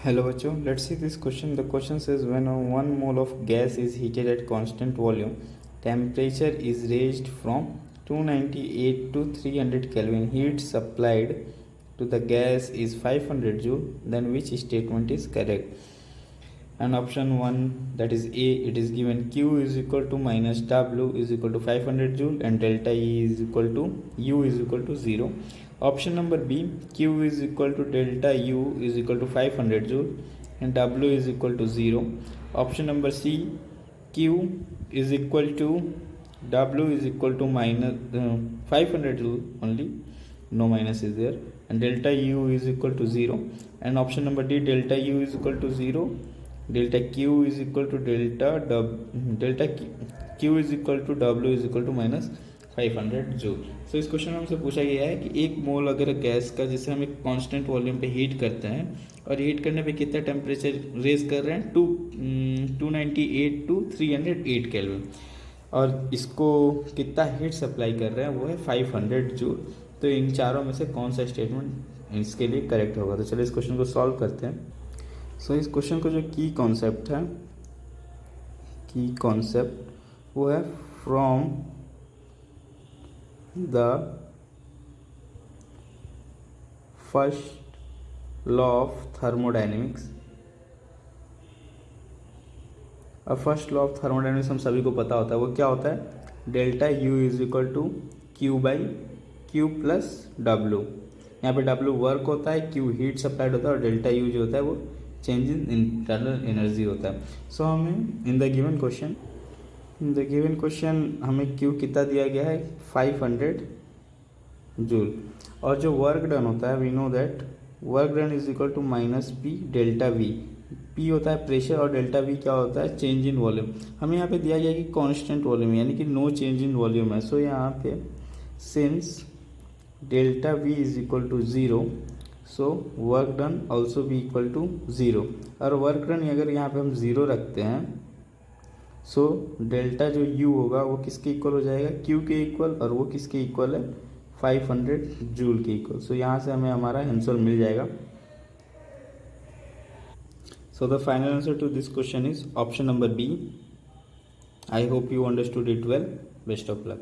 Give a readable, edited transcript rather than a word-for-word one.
Hello बच्चों, let's see this question. The question says when 1 mole of gas is heated at constant volume, temperature is raised from 298 to 300 Kelvin. Heat supplied to the gas is 500 joule. Then which statement is correct? And option 1, that is A, it is given Q is equal to minus W is equal to 500 joule and delta E is equal to U is equal to 0. Option number B, Q is equal to delta U is equal to 500 joule and W is equal to 0. Option number C, Q is equal to W is equal to minus 500 joule only, no minus is there, and delta U is equal to 0. And option number D, delta U is equal to 0, delta Q is equal to delta Q is equal to W is equal to minus 500 joule. So इस question में हमसे पूछा गया है कि एक मोल अगर gas का जिसे हम एक कांस्टेंट वॉल्यूम पे हीट करते हैं और हीट करने पे कितना टेम्परेचर रेज कर रहे हैं 298 टू 308 केल्विन और इसको कितना हीट सप्लाई कर रहे हैं वो है 500 जूल. तो इन चारों में से कौन सा स्टेटमेंट इसके लिए करेक्ट होगा. तो चलिए इस क्वेश्चन को सॉल्व करते हैं. सो इस क्वेश्चन का जो की कॉन्सेप्ट वो है from the first law of thermodynamics. अब फर्स्ट लॉ ऑफ थर्मोडायनेमिक्स हम सभी को पता होता है. वो क्या होता है? Delta U is equal to Q by Q plus W. यहाँ पे डब्ल्यू वर्क होता है, क्यू हीट सप्लाइड होता है और डेल्टा यू जो होता है वो चेंज इन इंटरनल एनर्जी होता है. सो हमें इन द गिवन क्वेश्चन हमें क्यू कितना दिया गया है 500 जूल और जो वर्क डन होता है we know that work done is equal to minus P delta V. P होता है प्रेशर और डेल्टा वी क्या होता है? Change in volume. हमें यहाँ पे दिया गया कि कांस्टेंट वॉल्यूम यानी कि नो चेंज इन वॉल्यूम है. सो यहाँ पे since delta V is equal to 0 so work done also भी इक्वल टू 0. और वर्क डन अगर यहाँ पे हम 0 रखते हैं सो डेल्टा जो यू होगा वो किसके इक्वल हो जाएगा? क्यू के इक्वल. और वो किसके इक्वल है? 500 जूल के इक्वल. सो यहाँ से हमें हमारा आंसर मिल जाएगा. So the final answer to this question is option number B. I hope you understood it well. Best of luck.